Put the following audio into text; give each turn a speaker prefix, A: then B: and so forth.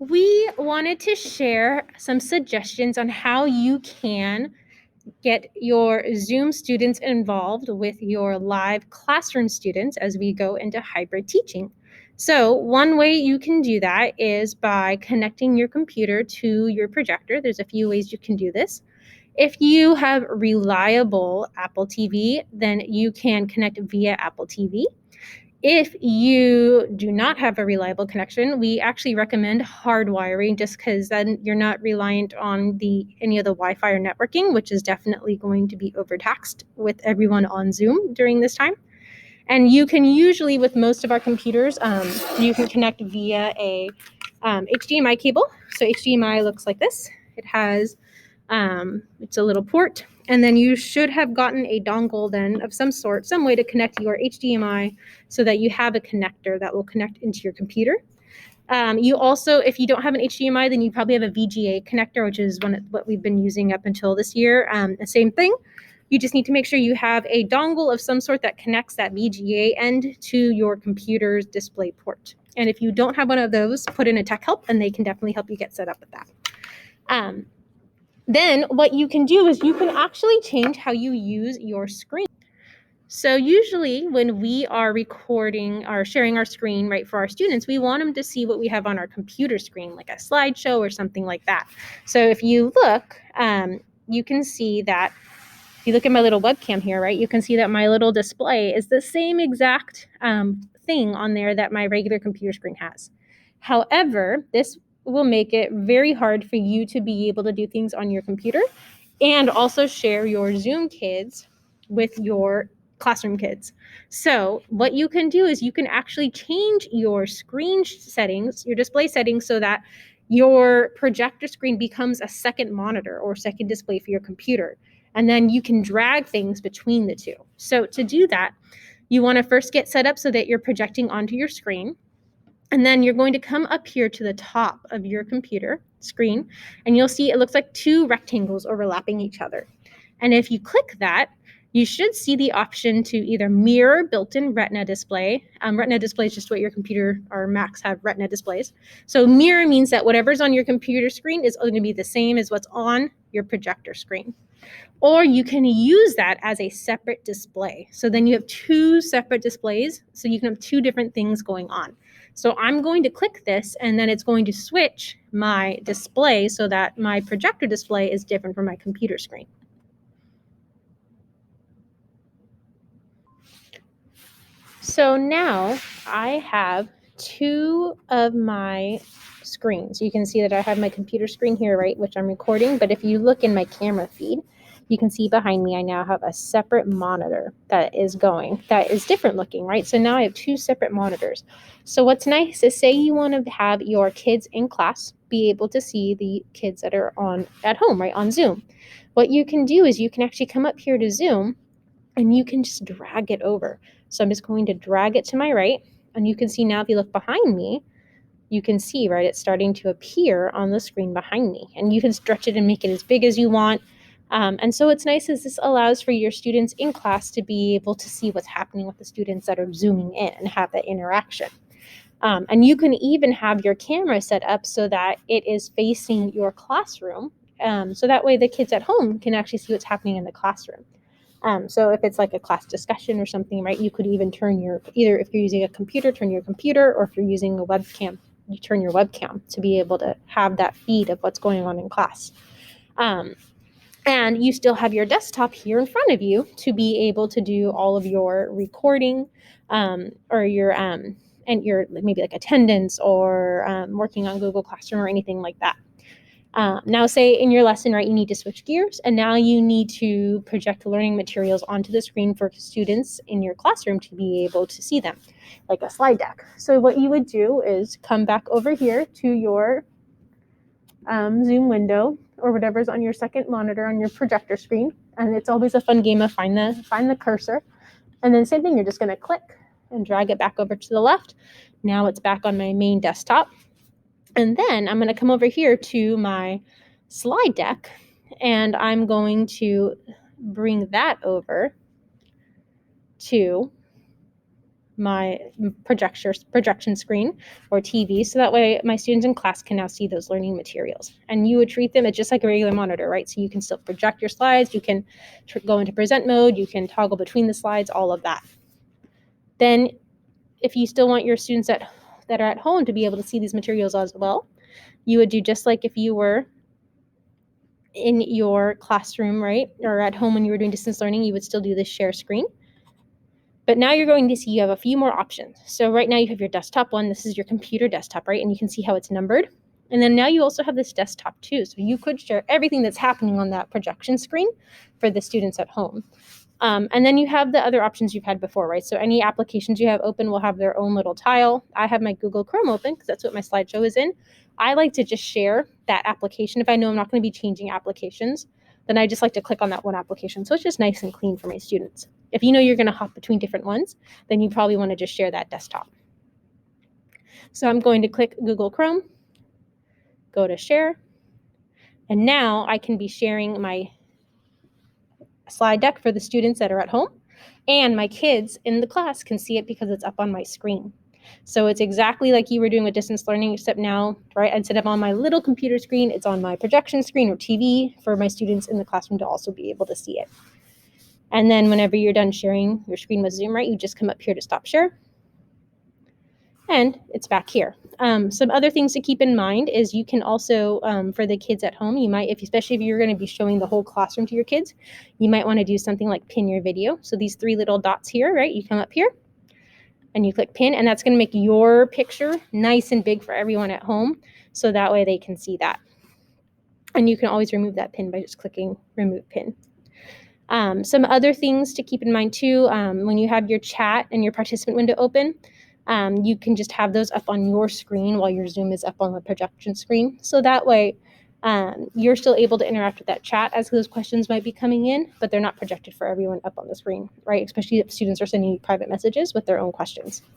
A: we wanted to share some suggestions on how you can get your Zoom students involved with your live classroom students as we go into hybrid teaching. So one way you can do that is by connecting your computer to your projector. There's a few ways you can do this. If you have reliable Apple TV, then you can connect via Apple TV. If you do not have a reliable connection, we actually recommend hardwiring just because then you're not reliant on any of the Wi-Fi or networking, which is definitely going to be overtaxed with everyone on Zoom during this time. And you can usually, with most of our computers, you can connect via a HDMI cable. So HDMI looks like this. It has it's a little port, and then you should have gotten a dongle then of some sort, some way to connect your HDMI so that you have a connector that will connect into your computer. You also, if you don't have an HDMI, then you probably have a VGA connector, which is what we've been using up until this year. The same thing. You just need to make sure you have a dongle of some sort that connects that VGA end to your computer's display port. And if you don't have one of those, put in a tech help, and they can definitely help you get set up with that. Then what you can do is you can actually change how you use your screen. So usually when we are recording or sharing our screen, right, for our students, we want them to see what we have on our computer screen, like a slideshow or something like that. So if you look, you can see that, if you look at my little webcam here, right, you can see that my little display is the same exact thing on there that my regular computer screen has. However, this will make it very hard for you to be able to do things on your computer and also share your Zoom kids with your classroom kids. So what you can do is you can actually change your screen settings, your display settings, so that your projector screen becomes a second monitor or second display for your computer. And then you can drag things between the two. So to do that, you want to first get set up so that you're projecting onto your screen. And then you're going to come up here to the top of your computer screen, and you'll see it looks like two rectangles overlapping each other. And if you click that, you should see the option to either mirror built-in Retina display. Retina display is just what your computer or Macs have Retina displays. So mirror means that whatever's on your computer screen is going to be the same as what's on your projector screen. Or you can use that as a separate display. So then you have two separate displays, so you can have two different things going on. So I'm going to click this, and then it's going to switch my display so that my projector display is different from my computer screen. So now I have two of my screens. You can see that I have my computer screen here, right, which I'm recording. But if you look in my camera feed, you can see behind me I now have a separate monitor that is different looking, right? So now I have two separate monitors. So what's nice is, say you want to have your kids in class be able to see the kids that are at home, right, on Zoom. What you can do is you can actually come up here to Zoom, and you can just drag it over. So I'm just going to drag it to my right, and you can see now if you look behind me, you can see, right, it's starting to appear on the screen behind me, and you can stretch it and make it as big as you want. And so what's nice is this allows for your students in class to be able to see what's happening with the students that are zooming in and have that interaction. And you can even have your camera set up so that it is facing your classroom. So that way the kids at home can actually see what's happening in the classroom. So if it's like a class discussion or something, right, you could even either if you're using a computer, turn your computer, or if you're using a webcam, you turn your webcam to be able to have that feed of what's going on in class. And you still have your desktop here in front of you to be able to do all of your recording, or your and your maybe like attendance or working on Google Classroom or anything like that. Now, say in your lesson, right, you need to switch gears, and now you need to project learning materials onto the screen for students in your classroom to be able to see them, like a slide deck. So what you would do is come back over here to your Zoom window or whatever's on your second monitor on your projector screen, and it's always a fun game of find the cursor, and then same thing, you're just going to click and drag it back over to the left. Now it's back on my main desktop. And then I'm going to come over here to my slide deck, and I'm going to bring that over to my projection screen or TV, so that way my students in class can now see those learning materials. And you would treat them as just like a regular monitor, right? So you can still project your slides, you can go into present mode, you can toggle between the slides, all of that. Then if you still want your students that are at home to be able to see these materials as well, you would do just like if you were in your classroom, right? Or at home when you were doing distance learning, you would still do this share screen. But now you're going to see you have a few more options. So right now you have your desktop one. This is your computer desktop, right? And you can see how it's numbered. And then now you also have this desktop too. So you could share everything that's happening on that projection screen for the students at home. And then you have the other options you've had before, right? So any applications you have open will have their own little tile. I have my Google Chrome open because that's what my slideshow is in. I like to just share that application. If I know I'm not going to be changing applications, then I just like to click on that one application. So it's just nice and clean for my students. If you know you're going to hop between different ones, then you probably want to just share that desktop. So I'm going to click Google Chrome, go to share, and now I can be sharing my slide deck for the students that are at home, and my kids in the class can see it because it's up on my screen. So it's exactly like you were doing with distance learning, except now, right, instead of on my little computer screen, it's on my projection screen or TV for my students in the classroom to also be able to see it. And then whenever you're done sharing your screen with Zoom, right, you just come up here to stop share. And it's back here. Some other things to keep in mind is you can also, for the kids at home, you might, especially if you're going to be showing the whole classroom to your kids, you might want to do something like pin your video. So these 3 little dots here, right, you come up here and you click pin, and that's going to make your picture nice and big for everyone at home. So that way they can see that. And you can always remove that pin by just clicking remove pin. Some other things to keep in mind too, when you have your chat and your participant window open, you can just have those up on your screen while your Zoom is up on the projection screen. So that way you're still able to interact with that chat as those questions might be coming in, but they're not projected for everyone up on the screen, right? Especially if students are sending you private messages with their own questions.